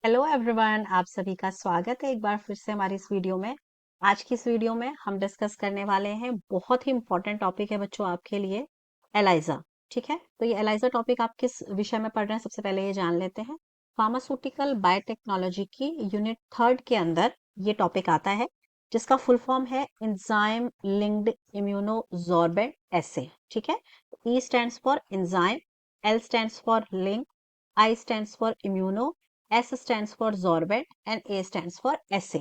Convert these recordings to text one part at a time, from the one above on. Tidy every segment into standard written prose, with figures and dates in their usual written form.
Hello everyone, आप सभी का स्वागत है एक बार फिर से हमारी इस वीडियो में। आज की इस वीडियो में हम डिस्कस करने वाले हैं, बहुत ही इंपॉर्टेंट टॉपिक है बच्चों आपके लिए, एलाइजा। ठीक है, तो ये एलाइजा टॉपिक आप किस विषय में पढ़ रहे हैं सबसे पहले ये जान लेते हैं। फार्मास्यूटिकल बायोटेक्नोलॉजी की यूनिट 3 के अंदर ये टॉपिक आता है, जिसका फुल फॉर्म है एंजाइम लिंक्ड इम्यूनोसॉर्बेंट एसे। ठीक है, ई stands for enzyme, L stands for link, I stands for immuno, S stands for sorbent and A stands for assay।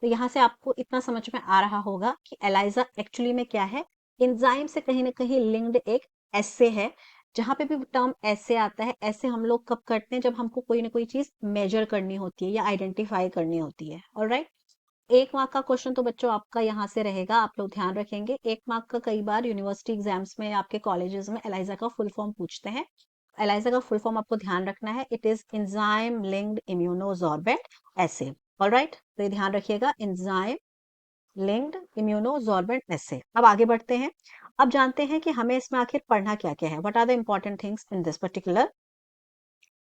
तो यहाँ से आपको इतना समझ में आ रहा होगा कि एलाइजा एक्चुअली में क्या है। एंजाइम से कहीं ना कहीं लिंक्ड एक एसे है। जहां पे भी टर्म ऐसे आता है, ऐसे हम लोग कब करते हैं, जब हमको कोई ना कोई चीज मेजर करनी होती है या आइडेंटिफाई करनी होती है। ऑलराइट, 1 मार्क का क्वेश्चन तो बच्चों आपका यहाँ से रहेगा, आप लोग ध्यान रखेंगे। 1 मार्क का कई बार यूनिवर्सिटी एग्जाम्स में आपके कॉलेजेस में एलाइजा का फुल फॉर्म पूछते हैं। एलाइजा का फुल फॉर्म आपको ध्यान रखना है, it is enzyme linked immunosorbent essay. Alright, तो ये ध्यान रखिएगा, एंजाइम लिंक्ड इम्यूनोसॉर्बेंट एसे। अब आगे बढ़ते हैं, अब जानते हैं कि हमें इसमें आखिर पढ़ना क्या क्या है, what are the important things in this particular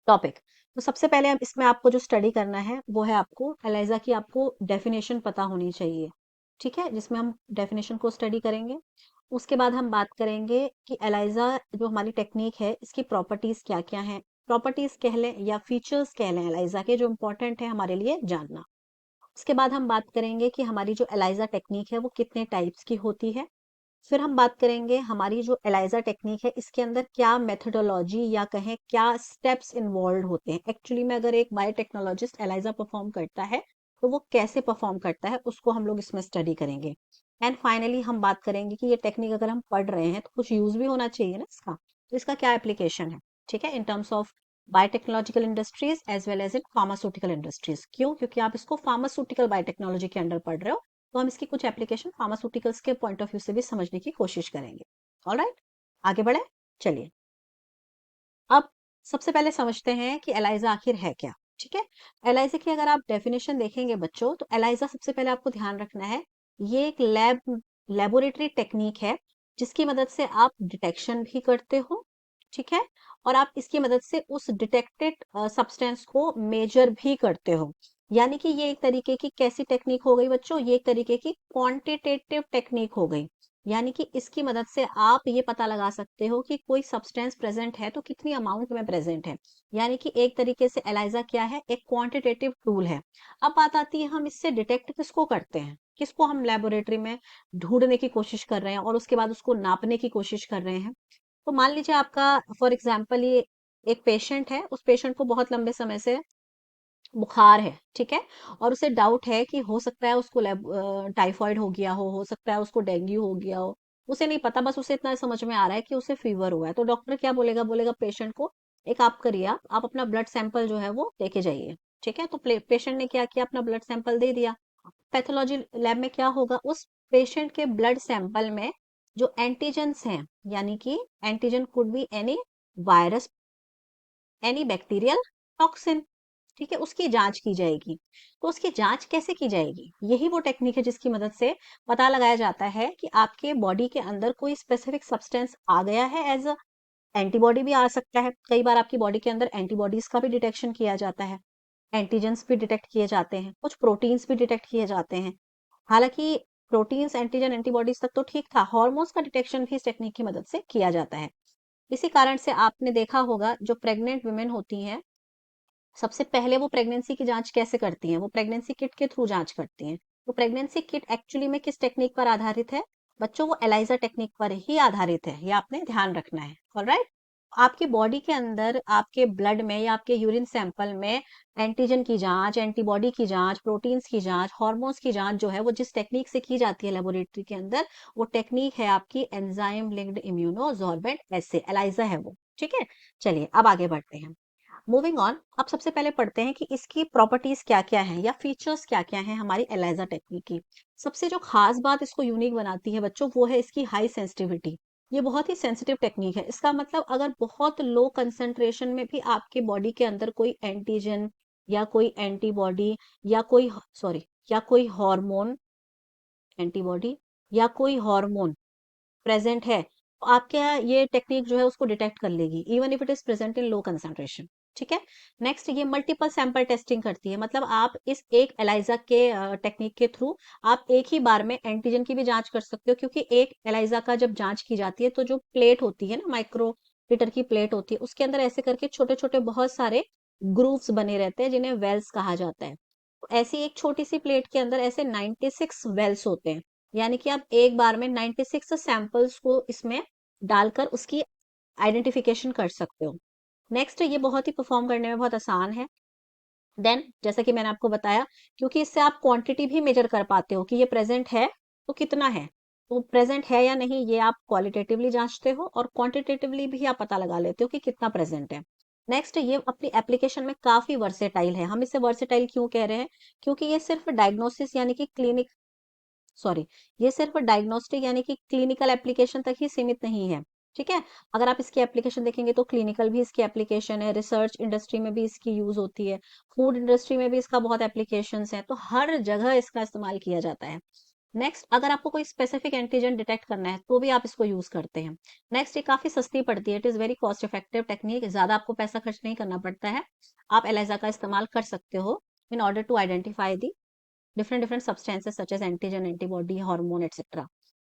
topic. तो सबसे पहले अब इसमें आपको जो स्टडी करना है वो है, आपको एलाइजा की आपको डेफिनेशन पता होनी चाहिए। ठीक है, जिसमें हम डेफिनेशन को स्टडी करेंगे। उसके बाद हम बात करेंगे कि एलाइजा जो हमारी टेक्निक है, इसकी प्रॉपर्टीज क्या क्या हैं। प्रॉपर्टीज कह लें या फीचर्स कह लें एलाइजा के, जो इंपॉर्टेंट है हमारे लिए जानना। उसके बाद हम बात करेंगे कि हमारी जो एलाइजा टेक्निक है वो कितने टाइप्स की होती है। फिर हम बात करेंगे हमारी जो एलाइजा टेक्निक है, इसके अंदर क्या मेथोडोलॉजी या कहें क्या स्टेप्स इन्वॉल्व होते हैं। एक्चुअली में अगर एक बायोटेक्नोलॉजिस्ट एलाइजा परफॉर्म करता है तो वो कैसे परफॉर्म करता है, उसको हम लोग इसमें स्टडी करेंगे। एंड फाइनली हम बात करेंगे कि ये टेक्निक अगर हम पढ़ रहे हैं तो कुछ यूज भी होना चाहिए ना इसका, तो इसका क्या एप्लीकेशन है। ठीक है, in terms of biotechnological industries as well as in pharmaceutical industries. क्यों? क्योंकि आप इसको फार्मास्यूटिकल बायोटेक्नोलॉजी के अंडर पढ़ रहे हो, तो हम इसकी कुछ एप्लीकेशन फार्मास्यूटिकल्स के पॉइंट ऑफ व्यू से भी समझने की कोशिश करेंगे। ऑलराइट, आगे बढ़े, चलिए। अब सबसे पहले समझते हैं कि एलाइजा आखिर है क्या। ठीक है, एलाइजा की अगर आप डेफिनेशन देखेंगे बच्चों, तो एलाइजा सबसे पहले आपको ध्यान रखना है, ये एक लेबोरेटरी टेक्निक है, जिसकी मदद से आप डिटेक्शन भी करते हो। ठीक है, और आप इसकी मदद से उस डिटेक्टेड सब्सटेंस को मेजर भी करते हो। यानी कि ये एक तरीके की कैसी टेक्निक हो गई बच्चों, ये एक तरीके की क्वांटिटेटिव टेक्निक हो गई। यानी कि इसकी मदद से आप ये पता लगा सकते हो कि कोई सब्सटेंस प्रेजेंट है तो कितनी अमाउंट में प्रेजेंट है। यानी कि एक तरीके से एलाइजा क्या है, एक क्वांटिटेटिव टूल है। अब बात आती है, हम इससे डिटेक्ट किसको करते हैं, किसको हम लेबोरेटरी में ढूंढने की कोशिश कर रहे हैं और उसके बाद उसको नापने की कोशिश कर रहे हैं। तो मान लीजिए आपका फॉर एग्जाम्पल ये एक पेशेंट है, उस पेशेंट को बहुत लंबे समय से बुखार है। ठीक है, और उसे डाउट है कि हो सकता है उसको टाइफॉइड हो सकता है उसको डेंगू हो गया हो। उसे नहीं पता, बस उसे इतना समझ में आ रहा है कि उसे फीवर हुआ है। तो डॉक्टर क्या बोलेगा, बोलेगा पेशेंट को एक आप करिए, आप अपना ब्लड सैंपल जो है वो लेके जाइए। ठीक है, तो पेशेंट ने क्या किया, अपना ब्लड सैंपल दे दिया। पैथोलॉजी लैब में क्या होगा, उस पेशेंट के ब्लड सैंपल में जो एंटीजेंस हैं, यानी कि antigen could be any virus, any bacterial toxin, ठीक है, उसकी जांच की जाएगी। तो उसकी जांच कैसे की जाएगी, यही वो टेक्निक है जिसकी मदद से पता लगाया जाता है कि आपके बॉडी के अंदर कोई स्पेसिफिक सब्सटेंस आ गया है। एज अ एंटीबॉडी भी आ सकता है, कई बार आपकी बॉडी के अंदर एंटीबॉडीज का भी डिटेक्शन किया जाता है, एंटीजेंस भी डिटेक्ट किए जाते हैं, कुछ प्रोटीन्स भी डिटेक्ट किए जाते हैं। हालांकि प्रोटीन्स, एंटीजन, एंटीबॉडीज तक तो ठीक था, हार्मोन्स का डिटेक्शन भी इस टेक्निक की मदद से किया जाता है। इसी कारण से आपने देखा होगा, जो प्रेग्नेंट वुमेन होती हैं, सबसे पहले वो प्रेगनेंसी की जांच कैसे करती हैं, वो प्रेगनेंसी किट के थ्रू जांच करती हैं। तो प्रेगनेंसी किट एक्चुअली में किस टेक्निक पर आधारित है बच्चों, वो एलाइजा टेक्निक पर ही आधारित है, ये आपने ध्यान रखना है। ऑलराइट, आपकी बॉडी के अंदर, आपके ब्लड में या आपके यूरिन सैंपल में एंटीजन की जांच, एंटीबॉडी की जांच, प्रोटीन्स की जांच, हार्मोन्स की जांच जो है वो जिस टेक्निक से की जाती है लेबोरेटरी के अंदर, वो टेक्निक है आपकी एंजाइम लिंक्ड इम्यूनोसॉर्बेंट एसे, एलाइजा है वो। ठीक है, चलिए अब आगे बढ़ते हैं। मूविंग ऑन, अब सबसे पहले पढ़ते हैं कि इसकी प्रॉपर्टीज क्या क्या हैं या फीचर्स क्या क्या हैं हमारी एलाइजा टेक्निक की। सबसे जो खास बात इसको यूनिक बनाती है बच्चों, वो है इसकी हाई सेंसिटिविटी। ये बहुत ही सेंसिटिव टेक्निक है। इसका मतलब अगर बहुत लो कंसंट्रेशन में भी आपके बॉडी के अंदर कोई एंटीजन या कोई एंटीबॉडी या कोई, सॉरी, या कोई हार्मोन, एंटीबॉडी या कोई हार्मोन प्रेजेंट है, तो आपके यहाँ ये टेक्निक जो है उसको डिटेक्ट कर लेगी, even if it is present in low concentration. ठीक है। नेक्स्ट ये मल्टीपल सैंपल टेस्टिंग करती है, मतलब आप इस एक एलाइजा के टेक्निक के थ्रू आप एक ही बार में एंटीजन की भी जांच कर सकते हो, क्योंकि एक एलाइजा का जब जांच की जाती है तो जो प्लेट होती है ना, माइक्रो लीटर की प्लेट होती है, उसके अंदर ऐसे करके छोटे छोटे बहुत सारे ग्रूव्स बने रहते हैं जिन्हें वेल्स कहा जाता है। तो ऐसी एक छोटी सी प्लेट के अंदर ऐसे 96 वेल्स होते हैं, यानी कि आप एक बार में 96 सैंपल्स को इसमें डालकर उसकी आइडेंटिफिकेशन कर सकते हो। नेक्स्ट ये बहुत ही परफॉर्म करने में बहुत आसान है। देन जैसा कि मैंने आपको बताया, क्योंकि इससे आप क्वांटिटी भी मेजर कर पाते हो कि ये प्रेजेंट है तो कितना है, तो प्रेजेंट है या नहीं ये आप क्वालिटेटिवली जांचते हो, और क्वांटिटेटिवली भी आप पता लगा लेते हो कि कितना प्रेजेंट है। नेक्स्ट ये अपनी एप्लीकेशन में काफी वर्सेटाइल है। हम इसे वर्सेटाइल क्यों कह रहे हैं, क्योंकि ये सिर्फ डायग्नोसिस यानी कि क्लिनिक सॉरी ये सिर्फ डायग्नोस्टिक यानी कि क्लिनिकल एप्लीकेशन तक ही सीमित नहीं है। ठीक है, अगर आप इसकी एप्लीकेशन देखेंगे तो क्लिनिकल भी इसकी एप्लीकेशन है, रिसर्च इंडस्ट्री में भी इसकी यूज होती है, फूड इंडस्ट्री में भी इसका बहुत एप्लीकेशंस है, तो हर जगह इसका इस्तेमाल किया जाता है। नेक्स्ट अगर आपको कोई स्पेसिफिक एंटीजन डिटेक्ट करना है तो भी आप इसको यूज करते हैं। नेक्स्ट ये काफी सस्ती पड़ती है, it is very cost effective technique, ज्यादा आपको पैसा खर्च नहीं करना पड़ता है। आप एलिजा का इस्तेमाल कर सकते हो in order to identify the different different substances such as antigen, antibody, hormone etcetera.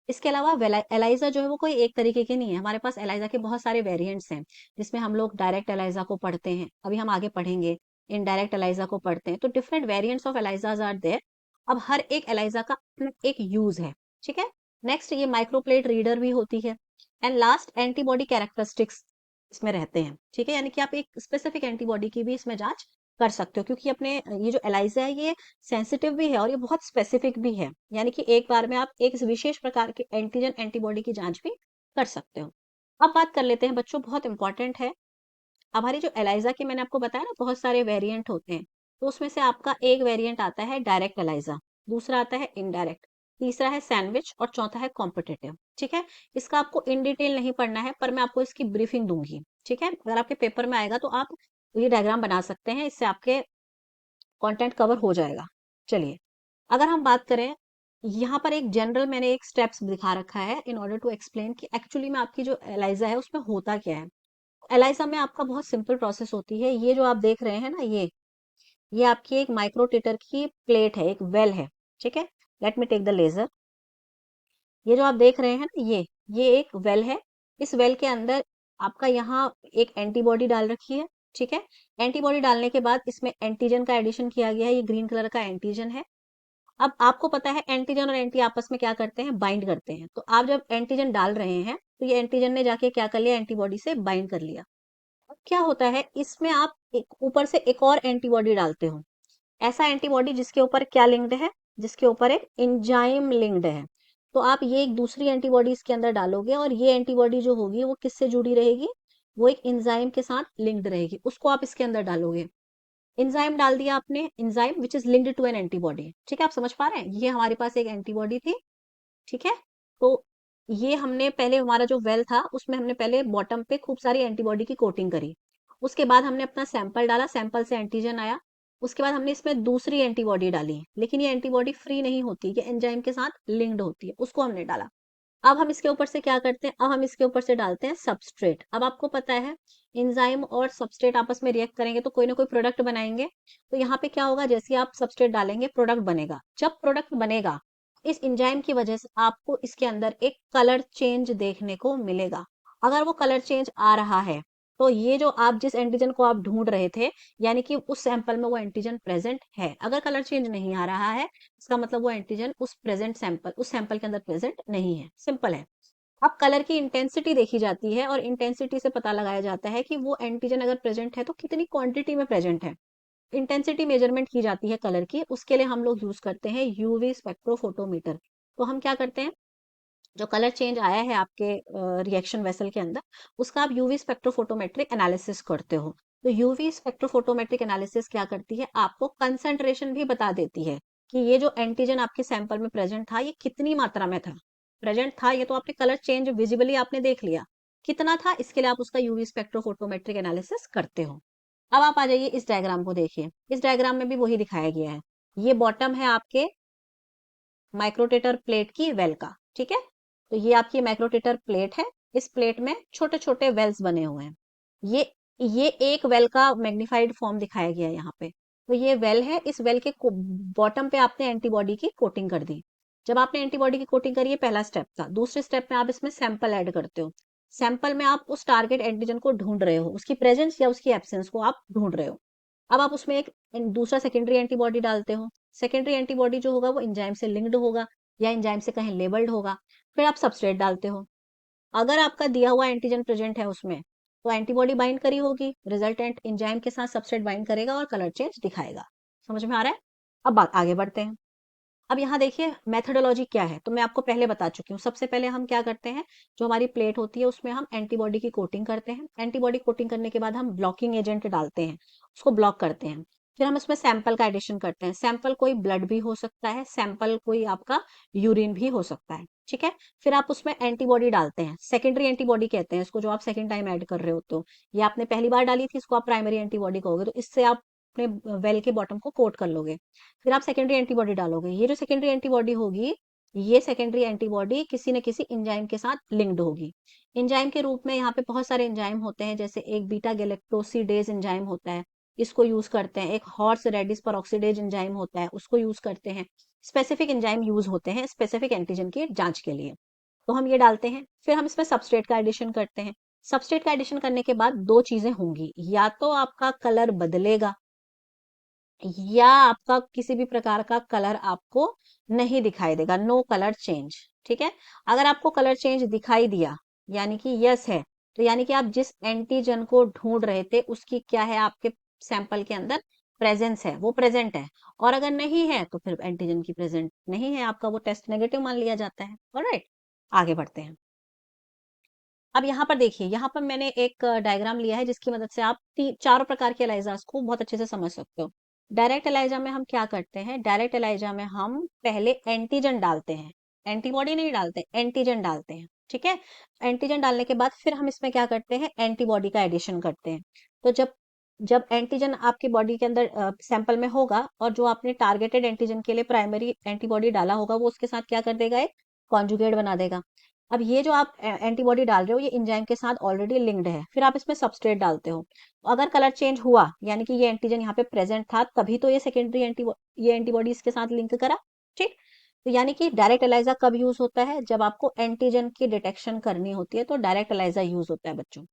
इसके अलावा एलाइजा जो है वो कोई एक तरीके की नहीं है, हमारे पास एलाइजा के बहुत सारे वेरिएंट्स हैं, जिसमें हम लोग डायरेक्ट एलाइजा को पढ़ते हैं, अभी हम आगे पढ़ेंगे इनडायरेक्ट एलाइजा को पढ़ते हैं, तो different variants of aliases are there. अब हर एक एलाइजा का अपना एक यूज है। ठीक है, नेक्स्ट ये माइक्रोप्लेट रीडर भी होती है। एंड लास्ट एंटीबॉडी कैरेक्टरिस्टिक्स इसमें रहते हैं। ठीक है, यानी कि आप एक स्पेसिफिक एंटीबॉडी की भी इसमें जांच कर सकते हो, क्योंकि अपने ये जो एलाइजा है ये सेंसिटिव भी है और ये बहुत स्पेसिफिक भी है, यानी कि एक बार में आप एक विशेष प्रकार के एंटीजन एंटीबॉडी की जांच भी कर सकते हो। अब बात कर लेते हैं बच्चों, बहुत इंपॉर्टेंट है, हमारी जो एलाइजा के मैंने आपको बताया ना बहुत सारे वेरिएंट होते हैं, तो उसमें से आपका एक वेरिएंट आता है डायरेक्ट एलाइजा, दूसरा आता है इनडायरेक्ट, तीसरा है सैंडविच और चौथा है कॉम्पिटिटिव। ठीक है, इसका आपको इन डिटेल नहीं पढ़ना है, पर मैं आपको इसकी ब्रीफिंग दूंगी। ठीक है, अगर आपके पेपर में आएगा तो आप ये डायग्राम बना सकते हैं, इससे आपके कंटेंट कवर हो जाएगा। चलिए, अगर हम बात करें, यहाँ पर एक जनरल मैंने एक स्टेप्स दिखा रखा है इन ऑर्डर टू एक्सप्लेन कि एक्चुअली में आपकी जो एलाइजा है उसमें होता क्या है। एलाइजा में आपका बहुत सिंपल प्रोसेस होती है, ये जो आप देख रहे हैं ना, ये आपकी एक माइक्रोटीटर की प्लेट है, एक वेल है। ठीक है, let me take the laser. ये जो आप देख रहे हैं ना, ये एक वेल है, इस वेल के अंदर आपका यहाँ एक एंटीबॉडी डाल रखी है। ठीक है, एंटीबॉडी डालने के बाद इसमें एंटीजन का एडिशन किया गया है, ये ग्रीन कलर का एंटीजन है। अब आपको पता है एंटीजन और एंटी आपस में क्या करते हैं, बाइंड करते हैं, तो आप जब एंटीजन डाल रहे हैं तो ये एंटीजन ने जाके क्या कर लिया, एंटीबॉडी से बाइंड कर लिया। अब क्या होता है, इसमें आप एक ऊपर से एक और एंटीबॉडी डालते हो, ऐसा एंटीबॉडी जिसके ऊपर क्या लिंक्ड है, जिसके ऊपर एक एंजाइम लिंक्ड है। तो आप ये एक दूसरी एंटीबॉडी इसके अंदर डालोगे, और ये एंटीबॉडी जो होगी वो किससे जुड़ी रहेगी, वो एक एंजाइम के साथ लिंक्ड रहेगी, उसको आप इसके अंदर डालोगे। एंजाइम डाल दिया आपने, enzyme which is linked to an antibody. ठीक है, आप समझ पा रहे हैं, ये हमारे पास एक एंटीबॉडी थी। ठीक है, तो ये हमने पहले हमारा जो वेल था उसमें हमने पहले बॉटम पे खूब सारी एंटीबॉडी की कोटिंग करी, उसके बाद हमने अपना सैंपल डाला, सैंपल से एंटीजन आया, उसके बाद हमने इसमें दूसरी एंटीबॉडी डाली, लेकिन ये एंटीबॉडी फ्री नहीं होती, ये एंजाइम के साथ लिंक्ड होती है, उसको हमने डाला। अब हम इसके ऊपर से क्या करते हैं, अब हम इसके ऊपर से डालते हैं सबस्ट्रेट। अब आपको पता है एंजाइम और सबस्ट्रेट आपस में रिएक्ट करेंगे तो कोई ना कोई प्रोडक्ट बनाएंगे, तो यहाँ पे क्या होगा, जैसे आप सबस्ट्रेट डालेंगे प्रोडक्ट बनेगा, जब प्रोडक्ट बनेगा इस एंजाइम की वजह से आपको इसके अंदर एक कलर चेंज देखने को मिलेगा। अगर वो कलर चेंज आ रहा है तो ये जो आप जिस एंटीजन को आप ढूंढ रहे थे, यानी कि उस सैंपल में वो एंटीजन प्रेजेंट है। अगर कलर चेंज नहीं आ रहा है इसका मतलब वो एंटीजन उस सैंपल के अंदर प्रेजेंट नहीं है, सिंपल है। अब कलर की इंटेंसिटी देखी जाती है, और इंटेंसिटी से पता लगाया जाता है कि वो एंटीजन अगर प्रेजेंट है तो कितनी क्वांटिटी में प्रेजेंट है। इंटेंसिटी मेजरमेंट की जाती है कलर की, उसके लिए हम लोग यूज करते हैं यूवी स्पेक्ट्रोफोटोमीटर। तो हम क्या करते हैं, जो कलर चेंज आया है आपके रिएक्शन वेसल के अंदर, उसका आप यूवी स्पेक्ट्रोफोटोमेट्रिक एनालिसिस करते हो। तो यूवी स्पेक्ट्रोफोटोमेट्रिक एनालिसिस क्या करती है, आपको कंसंट्रेशन भी बता देती है कि ये जो एंटीजन आपके सैंपल में प्रेजेंट था ये कितनी मात्रा में था, प्रेजेंट था ये तो आपने कलर चेंज विजिबली आपने देख लिया, कितना था इसके लिए आप उसका यूवी स्पेक्ट्रोफोटोमेट्रिक एनालिसिस करते हो। अब आप आ जाइए इस डायग्राम को देखिए, इस डायग्राम में भी वही दिखाया गया है, ये बॉटम है आपके माइक्रोटेटर प्लेट की वेल का। ठीक है, तो ये आपकी माइक्रोटेटर प्लेट है, इस प्लेट में छोटे छोटे वेल्स बने हुए हैं, ये ये एक वेल का मैग्नीफाइड फॉर्म दिखाया गया है यहाँ पे। तो ये वेल है, इस वेल के बॉटम पे आपने एंटीबॉडी की कोटिंग कर दी। जब आपने एंटीबॉडी की कोटिंग करी है, पहला स्टेप था। दूसरे स्टेप में आप इसमें सैंपल ऐड करते हो। सैंपल में आप उस टारगेट एंटीजन को ढूंढ रहे हो, उसकी प्रेजेंस या उसकी एब्सेंस को आप ढूंढ रहे हो। अब आप उसमें एक दूसरा सेकेंडरी एंटीबॉडी डालते हो। सेकेंडरी एंटीबॉडी जो होगा वो एंजाइम से लिंक्ड होगा या एंजाइम से कहीं लेबल्ड होगा। फिर आप सबस्ट्रेट डालते हो। अगर आपका दिया हुआ एंटीजन प्रेजेंट है उसमें, तो एंटीबॉडी बाइंड करी होगी, रिजल्टेंट एंजाइम के साथ सबस्ट्रेट बाइंड करेगा और कलर चेंज दिखाएगा। समझ में आ रहा है? अब बात आगे बढ़ते हैं। अब यहाँ देखिए मेथोडोलॉजी क्या है, तो मैं आपको पहले बता चुकी हूँ। सबसे पहले हम क्या करते हैं, जो हमारी प्लेट होती है उसमें हम एंटीबॉडी की कोटिंग करते हैं। एंटीबॉडी कोटिंग करने के बाद हम ब्लॉकिंग एजेंट डालते हैं, उसको ब्लॉक करते हैं। फिर हम इसमें सैंपल का एडिशन करते हैं। सैंपल कोई ब्लड भी हो सकता है, सैंपल कोई आपका यूरिन भी हो सकता है, ठीक है। फिर आप उसमें एंटीबॉडी डालते हैं, सेकेंडरी एंटीबॉडी कहते हैं इसको, जो आप सेकेंड टाइम ऐड कर रहे होते हो। ये आपने पहली बार डाली थी, इसको आप प्राइमरी एंटीबॉडी कहोगे, तो इससे आप अपने वेल के बॉटम को कोट कर लोगे। फिर आप सेकेंडरी एंटीबॉडी डालोगे। ये जो सेकेंडरी एंटीबॉडी होगी, ये सेकेंडरी एंटीबॉडी किसी न किसी एंजाइम के साथ लिंक्ड होगी। एंजाइम के रूप में यहाँ पे बहुत सारे एंजाइम होते हैं, जैसे एक बीटा गैलेक्टोसिडेज एंजाइम होता है, इसको यूज करते हैं। एक हॉर्स रेडिस पेरोक्सिडेज एंजाइम होता है, उसको यूज करते हैं। स्पेसिफिक एंजाइम यूज होते हैं स्पेसिफिक एंटीजन की जांच के लिए। तो हम ये डालते हैं। फिर हम इसमें सबस्ट्रेट का एडिशन करते हैं। सबस्ट्रेट का एडिशन करने के बाद दो चीजें होंगी, या तो आपका कलर बदलेगा या आपका किसी भी प्रकार का कलर आपको नहीं दिखाई देगा, नो कलर चेंज, ठीक है। अगर आपको कलर चेंज दिखाई दिया यानी कि यस है, तो यानी कि आप जिस एंटीजन को ढूंढ रहे थे उसकी क्या है, आपके सैंपल के अंदर प्रेजेंस है, वो प्रेजेंट है। और अगर नहीं है तो फिर एंटीजन की प्रेजेंट नहीं है, आपका वो टेस्ट नेगेटिव मान लिया जाता है। ऑलराइट, आगे बढ़ते हैं। अब यहाँ पर देखिए, यहाँ पर मैंने एक डायग्राम लिया है जिसकी मदद से आप चारों प्रकार के एलाइजास को बहुत अच्छे से समझ सकते हो। डायरेक्ट एलाइजा में हम क्या करते हैं, डायरेक्ट एलाइजा में हम पहले एंटीजन डालते हैं, एंटीबॉडी नहीं डालते, एंटीजन डालते हैं, ठीक है। एंटीजन डालने के बाद फिर हम इसमें क्या करते हैं, एंटीबॉडी का एडिशन करते हैं। तो जब जब एंटीजन आपकी बॉडी के अंदर सैंपल में होगा, और जो आपने टारगेटेड एंटीजन के लिए प्राइमरी एंटीबॉडी डाला होगा, वो उसके साथ क्या कर देगा, एक कॉन्जुगेट बना देगा। अब ये जो आप एंटीबॉडी डाल रहे हो, ये एंजाइम के साथ ऑलरेडी लिंक्ड है। फिर आप इसमें सबस्ट्रेट डालते हो। अगर कलर चेंज हुआ यानी कि ये एंटीजन यहाँ पे प्रेजेंट था, तभी तो ये सेकेंडरी ये एंटीबॉडी इसके साथ लिंक करा, ठीक। तो यानी कि डायरेक्ट एलाइजा कब यूज होता है, जब आपको एंटीजन की डिटेक्शन करनी होती है, तो डायरेक्ट एलाइजा यूज होता है बच्चों।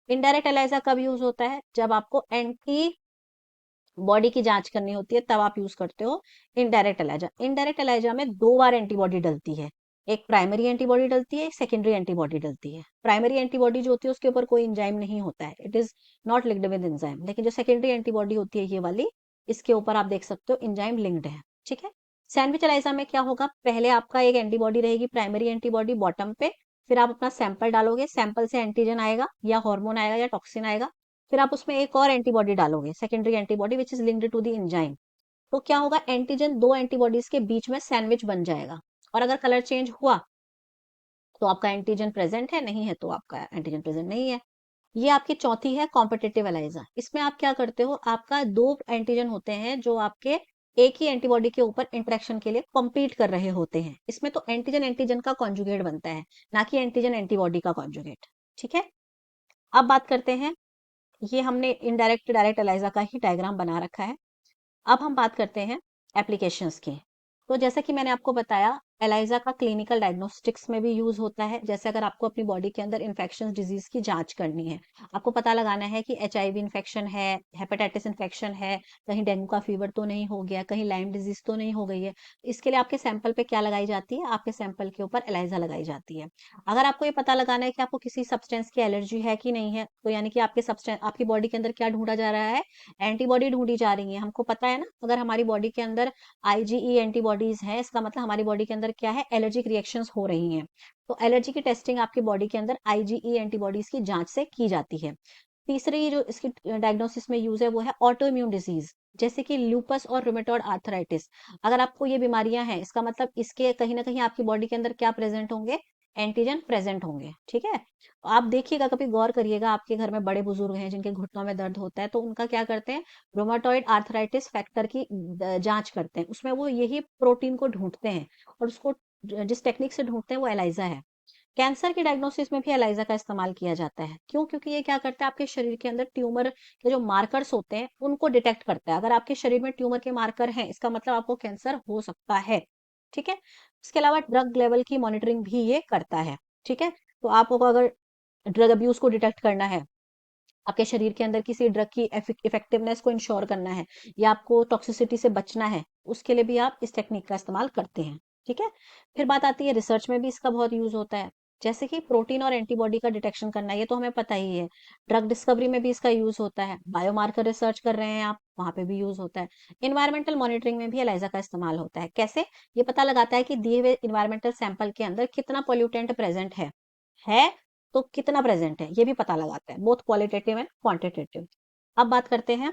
इनडायरेक्ट एलाइजा कब यूज होता है, जब आपको एंटी बॉडी की जांच करनी होती है, तब आप यूज करते हो इनडायरेक्ट एलाइजा। इनडायरेक्ट एलाइजा में दो बार एंटीबॉडी डलती है, एक प्राइमरी एंटीबॉडी डलती है, एक सेकेंडरी एंटीबॉडी डलती है। प्राइमरी एंटीबॉडी जो होती है उसके ऊपर कोई एंजाइम नहीं होता है, it is not linked with enzyme. लेकिन जो सेकेंडरी एंटीबॉडी होती है ये वाली, इसके ऊपर आप देख सकते हो एंजाइम लिंक्ड है, ठीक है। सैंडविच एलाइजा में क्या होगा, पहले आपका एक एंटीबॉडी रहेगी, प्राइमरी एंटीबॉडी बॉटम पे। फिर आप अपना सैंपल डालोगे, सैंपल से एंटीजन आएगा या हार्मोन आएगा या टॉक्सिन आएगा। फिर आप उसमें एक और एंटीबॉडी डालोगे, secondary antibody which is linked to the enzyme. तो क्या होगा, एंटीजन दो एंटीबॉडीज के बीच में सैंडविच बन जाएगा। और अगर कलर चेंज हुआ तो आपका एंटीजन प्रेजेंट है, नहीं है तो आपका एंटीजन प्रेजेंट नहीं है। ये आपकी चौथी है कॉम्पिटिटिव एलाइजा। इसमें आप क्या करते हो, आपका दो एंटीजन होते हैं जो आपके एक ही एंटीबॉडी के ऊपर इंटरेक्शन के लिए कॉम्पीट कर रहे होते हैं। इसमें तो एंटीजन एंटीजन का कॉन्जुगेट बनता है, ना कि एंटीजन एंटीबॉडी का कॉन्जुगेट, ठीक है। अब बात करते हैं, ये हमने इनडायरेक्ट डायरेक्ट एलाइजा का ही डायग्राम बना रखा है। अब हम बात करते हैं एप्लीकेशंस की। तो जैसा कि मैंने आपको बताया, एलाइजा का क्लिनिकल डायग्नोस्टिक्स में भी यूज होता है। जैसे अगर आपको अपनी बॉडी के अंदर इन्फेक्शन डिजीज की जांच करनी है, आपको पता लगाना है कि एचआईवी इन्फेक्शन है, हेपेटाइटिस इन्फेक्शन है, कहीं डेंगू का फीवर तो नहीं हो गया, कहीं लाइम डिजीज तो नहीं हो गई है। इसके लिए आपके सैंपल पे क्या लगाई जाती है, आपके सैंपल के ऊपर एलाइजा लगाई जाती है। अगर आपको ये पता लगाना है कि आपको किसी सब्सटेंस की एलर्जी है कि नहीं है, तो यानी कि आपके सब्सटेंस, आपकी बॉडी के अंदर क्या ढूंढा जा रहा है, एंटीबॉडी ढूंढी जा रही है। हमको पता है ना, अगर हमारी बॉडी के अंदर आईजीई एंटीबॉडीज है, इसका मतलब हमारी बॉडी के अंदर क्या है, एलर्जिक रिएक्शंस हो रही हैं। तो एलर्जी की टेस्टिंग आपकी बॉडी के अंदर आईजीई एंटीबॉडीज की जांच से की जाती है। तीसरी जो इसकी डायग्नोसिस में यूज है वो है ऑटो इम्यून डिजीज, जैसे कि लूपस और रुमेटॉइड आर्थराइटिस। अगर आपको ये बीमारियां हैं, इसका मतलब इसके कहीं ना कहीं आपकी बॉडी के अंदर क्या प्रेजेंट होंगे, एंटीजन प्रेजेंट होंगे, ठीक है। आप देखिएगा, कभी गौर करिएगा, आपके घर में बड़े बुजुर्ग हैं जिनके घुटनों में दर्द होता है, तो उनका क्या करते हैं, रोमाटॉइड आर्थराइटिस फैक्टर की जांच करते हैं। उसमें वो यही प्रोटीन को ढूंढते हैं, और उसको जिस टेक्निक से ढूंढते हैं वो एलाइजा है। कैंसर के डायग्नोसिस में भी एलाइजा का इस्तेमाल किया जाता है। क्यों? क्योंकि ये क्या करता है, आपके शरीर के अंदर ट्यूमर के जो मार्कर्स होते हैं उनको डिटेक्ट करता है। अगर आपके शरीर में ट्यूमर के मार्कर हैं, इसका मतलब आपको कैंसर हो सकता है। ठीक है। इसके अलावा ड्रग लेवल की मॉनिटरिंग भी ये करता है। ठीक है। तो आपको अगर ड्रग अब्यूज को डिटेक्ट करना है, आपके शरीर के अंदर किसी ड्रग की इफेक्टिवनेस को इंश्योर करना है, या आपको टॉक्सिसिटी से बचना है, उसके लिए भी आप इस टेक्निक का इस्तेमाल करते हैं। ठीक है। फिर बात आती है रिसर्च में भी इसका बहुत यूज होता है, जैसे कि प्रोटीन और एंटीबॉडी का डिटेक्शन करना, ये तो हमें पता ही है। ड्रग डिस्कवरी में भी इसका यूज होता है। बायोमार्कर रिसर्च कर रहे हैं आप, वहां पे भी यूज होता है। इन्वायरमेंटल मॉनिटरिंग में भी एलाइजा का इस्तेमाल होता है। कैसे? ये पता लगाता है कि दिए हुए इन्वायरमेंटल सैंपल के अंदर कितना पोल्यूटेंट प्रेजेंट है तो कितना प्रेजेंट है, ये भी पता लगाता है, बोथ क्वालिटेटिव एंड क्वांटिटेटिव। अब बात करते हैं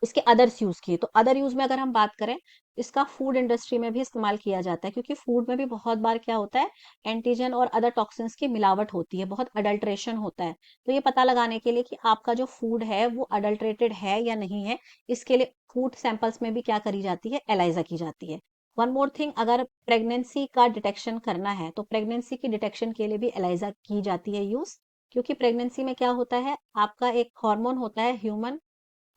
इसके अदर्स यूज की। तो अदर यूज में अगर हम बात करें, इसका फूड इंडस्ट्री में भी इस्तेमाल किया जाता है, क्योंकि फूड में भी बहुत बार क्या होता है, एंटीजन और अदर टॉक्सिन्स की मिलावट होती है, बहुत अडल्ट्रेशन होता है। तो ये पता लगाने के लिए कि आपका जो फूड है वो अडल्ट्रेटेड है या नहीं है, इसके लिए फूड सैंपल्स में भी क्या करी जाती है, एलाइजा की जाती है। वन मोर थिंग, अगर प्रेगनेंसी का डिटेक्शन करना है तो प्रेगनेंसी की डिटेक्शन के लिए भी एलाइजा की जाती है यूज। क्योंकि प्रेगनेंसी में क्या होता है, आपका एक हार्मोन होता है ह्यूमन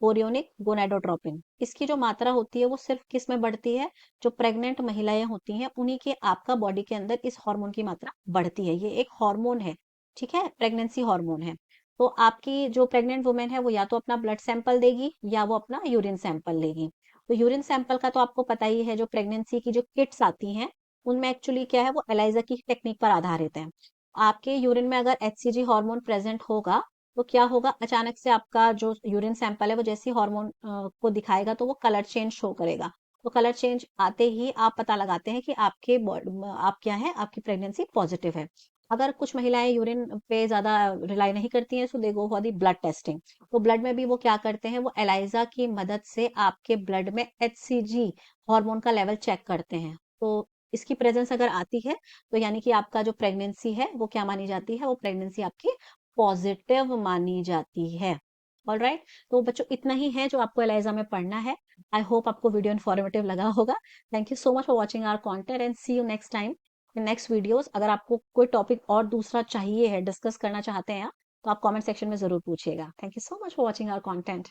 कोरियोनिक गोनाडोट्रोपिन, इसकी जो मात्रा होती है वो सिर्फ किस में बढ़ती है, जो प्रेग्नेंट महिलाएं होती हैं उन्हीं के आपका बॉडी के अंदर इस हार्मोन की मात्रा बढ़ती है। ये एक हार्मोन है। ठीक है, प्रेगनेंसी हार्मोन है। तो आपकी जो प्रेग्नेंट वुमेन है वो या तो अपना ब्लड सैंपल देगी या वो अपना यूरिन सैंपल लेगी। तो यूरिन सैंपल का तो आपको पता ही है, जो प्रेगनेंसी की जो किट्स आती हैं उनमें एक्चुअली क्या है, वो एलाइजा की टेक्निक पर आधारित है। आपके यूरिन में अगर एचसीजी हार्मोन प्रेजेंट होगा तो क्या होगा, अचानक से आपका जो यूरिन सैंपल है वो जैसे हार्मोन को दिखाएगा तो वो कलर चेंज शो करेगा। तो कलर चेंज आते ही आप पता लगाते हैं कि आपके आप क्या है, आपकी प्रेगनेंसी पॉजिटिव है। अगर कुछ महिलाएं यूरिन पे ज्यादा रिलाई नहीं करती हैं, so they go for the blood testing. तो ब्लड में भी वो क्या करते हैं, वो एलाइजा की मदद से आपके ब्लड में एचसीजी हार्मोन का लेवल चेक करते हैं। तो इसकी प्रेजेंस अगर आती है तो यानी कि आपका जो प्रेगनेंसी है वो क्या मानी जाती है, वो प्रेगनेंसी आपकी पॉजिटिव मानी जाती है। All right. तो बच्चों इतना ही है जो आपको एलाइजा में पढ़ना है। आई होप आपको वीडियो इन्फॉर्मेटिव लगा होगा। Thank you so much for watching our content and see you next time in next videos. अगर आपको कोई टॉपिक और दूसरा चाहिए है, डिस्कस करना चाहते हैं आप, तो आप कमेंट सेक्शन में जरूर पूछिएगा। Thank you so much for watching our content.